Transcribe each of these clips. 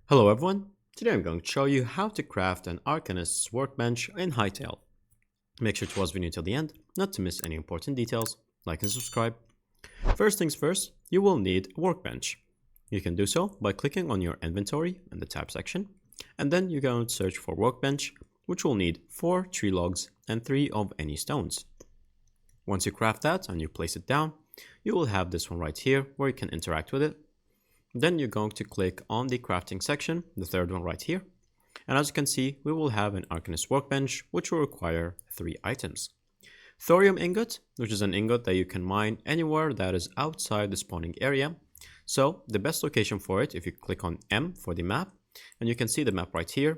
Hello everyone, today I'm going to show you how to craft an Arcanist's workbench in Hytale. Make sure to watch the video until the end, not to miss any important details, like and subscribe. First things first, you will need a workbench. You can do so by clicking on your inventory in the tab section, and then you're going to search for workbench, which will need 4 tree logs and 3 of any stones. Once you craft that and you place it down, you will have this one right here where you can interact with it. Then you're going to click on the crafting section, the third one right here. And as you can see, we will have an Arcanist workbench, which will require 3 items. Thorium ingot, which is an ingot that you can mine anywhere that is outside the spawning area. So the best location for it, if you click on M for the map, and you can see the map right here.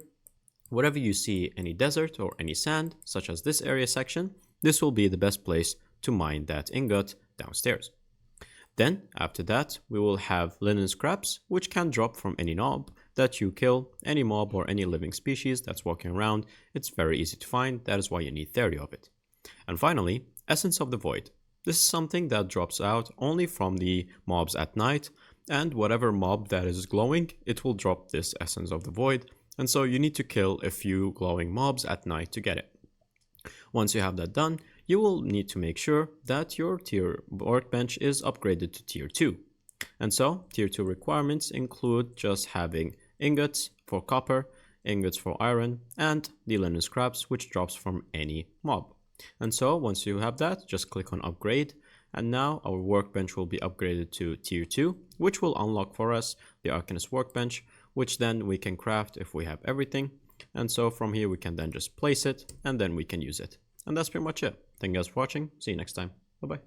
Wherever you see any desert or any sand, such as this area section, this will be the best place to mine that ingot downstairs. Then, after that, we will have linen scraps, which can drop from any mob that you kill, any mob or any living species that's walking around. It's very easy to find, that is why you need 30 of it. And finally, Essence of the Void. This is something that drops out only from the mobs at night, and whatever mob that is glowing, it will drop this Essence of the Void, and so you need to kill a few glowing mobs at night to get it. Once you have that done, you will need to make sure that your tier workbench is upgraded to tier 2. And so, tier 2 requirements include just having ingots for copper, ingots for iron, and the linen scraps, which drops from any mob. And so, once you have that, just click on upgrade, and now our workbench will be upgraded to tier 2, which will unlock for us the Arcanist workbench, which then we can craft if we have everything. And so from here we can then just place it, and then we can use it. And that's pretty much it. Thank you guys for watching. See you next time. Bye bye.